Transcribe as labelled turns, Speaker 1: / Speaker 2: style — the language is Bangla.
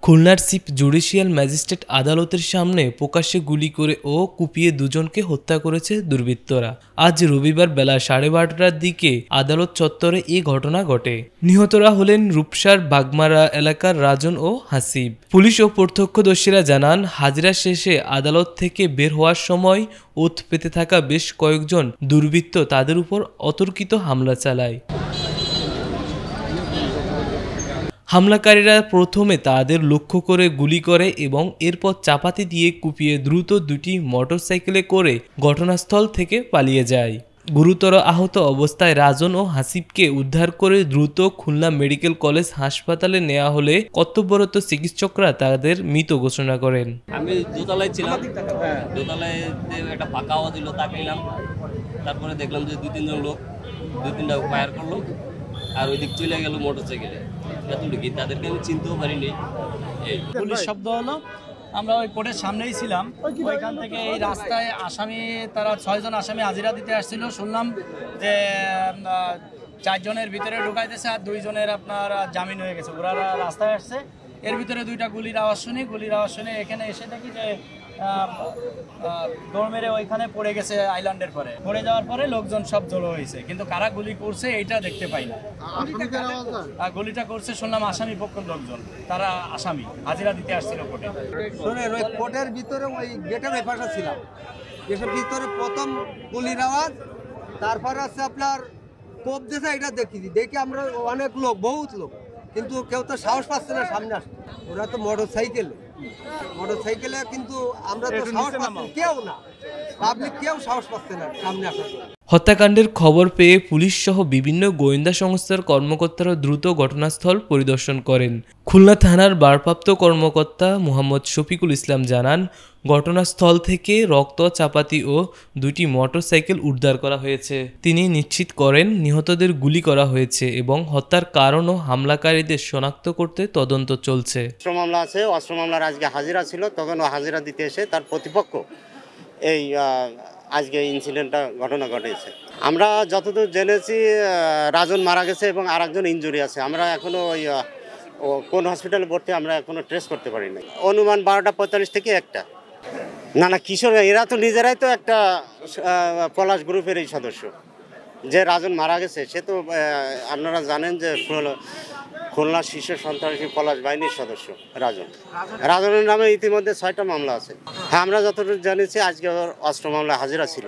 Speaker 1: খুলনার চিফ জুডিশিয়াল ম্যাজিস্ট্রেট আদালতের সামনে প্রকাশ্যে গুলি করে ও কুপিয়ে দুজনকে হত্যা করেছে দুর্বৃত্তরা। আজ রবিবার বেলা 12:30টার দিকে আদালত চত্বরে এই ঘটনা ঘটে। নিহতরা হলেন রূপসার বাগমারা এলাকার রাজন ও হাসিব। পুলিশ ও প্রত্যক্ষদর্শীরা জানান, হাজিরা শেষে আদালত থেকে বের হওয়ার সময় ওথ পেতে থাকা বেশ কয়েকজন দুর্বৃত্ত তাদের উপর অতর্কিত হামলা চালায়। হামলাকারীরা প্রথমে তাদের লক্ষ্য করে গুলি করে এবং এরপর চাপাতি দিয়ে কুপিয়ে দ্রুত দুটি মোটরসাইকেলে করে ঘটনাস্থল থেকে পালিয়ে যায়। গুরুতর আহত অবস্থায় রাজন ও হাসিবকে উদ্ধার করে দ্রুত খুলনা মেডিকেল কলেজ হাসপাতালে নেওয়া হলে কর্তব্যরত চিকিৎসকরা তাদের মৃত ঘোষণা করেন।
Speaker 2: আমি দোতলায় ছিলাম, দোতলায় একটা ফাঁকা আওয়াজ দিল, তাকাইলাম, তারপরে দেখলাম যে দুই তিনটা ফায়ার করলো আর ওই দিক চলে গেল মোটরসাইকেলে। এতটুকু, তাদেরকে আমি চিনতেও পারিনি।
Speaker 3: পুলিশ শব্দ হলো, আমরা ওই কোর্টের সামনেই ছিলাম। ওইখান থেকে এই রাস্তায় আসামি, তারা 6 জন আসামি হাজিরা দিতে আসছিল। শুনলাম যে 4 জনের ভিতরে ঢুকাইতেছে আর 2 জনের আপনার জামিন হয়ে গেছে। ওরা রাস্তায় আসছে, এর ভিতরে 2টা গুলির আওয়াজ শুনে এখানে এসে দেখি যে দৌড় মেরে ওইখানে পড়ে গেছে। আইল্যান্ডের পড়ে যাওয়ার পরে লোকজন সব জড়ো হয়েছে, কিন্তু কারা গুলি করছে এইটা দেখতে পাই না। গুলিটা করছে শুনলাম আসামি পক্ষের লোকজন, তারা আসামি হাজিরা দিতে আসছিল কোর্টে।
Speaker 4: শোনেন, ওই কোর্টের ভিতরে ওই গেটের ব্যাপারটা ছিলাম, গেটের ভিতরে প্রথম গুলির আওয়াজ, তারপরে আছে আপনার কোপ দিয়েছে, এটা দেখি আমরা অনেক লোক, বহুত লোক, কিন্তু কেউ তো সাহস পাচ্ছে না সামনে আসতে। ওরা তো মোটরসাইকেলে, কিন্তু আমরা তো সাহস পাচ্ছি, কেউ না, পাবলিক কেউ সাহস পাচ্ছে না সামনে আসার।
Speaker 1: হত্যাকাণ্ডের খবর পেয়ে পুলিশ সহ বিভিন্ন গোয়েন্দা সংস্থার কর্মকর্তারা দ্রুত ঘটনাস্থল পরিদর্শন করেন। খুলনা থানার ভারপ্রাপ্ত কর্মকর্তা মোহাম্মদ শফিকুল ইসলাম জানান, ঘটনাস্থল থেকে রক্ত, চাপাতি ও 2টি মোটরসাইকেল উদ্ধার করা হয়েছে। তিনি নিশ্চিত করেন নিহতদের গুলি করা হয়েছে এবং হত্যার কারণ ও হামলাকারীদের শনাক্ত করতে তদন্ত চলছে।
Speaker 5: অস্ত্র মামলা আছে, অস্ত্র মামলার আজকে হাজিরা ছিল, তখন ও হাজিরা দিতে এসে তার প্রতিপক্ষ এই আজকে ইনসিডেন্টটা ঘটনা ঘটেছে। আমরা যতদূর জেনেছি রাজন মারা গেছে এবং আরেকজন ইনজুরি আছে। আমরা এখনো ওই কোন হসপিটালে ভর্তি আমরা এখনো ট্রেস করতে পারি না। অনুমান 12:45 থেকে 1টা। না কিশোর, এরা তো নিজেরাই তো একটা পলাশ গ্রুপের সদস্য। যে রাজন মারা গেছে সে তো আপনারা জানেন যে খুলনা শীর্ষ সন্ত্রাসী পলাশ বাহিনীর সদস্য রাজনের নামে ইতিমধ্যে 6টা মামলা আছে। হ্যাঁ, আমরা যতটুকু জানিয়েছি আজকে অস্ত্র মামলা হাজিরা ছিল।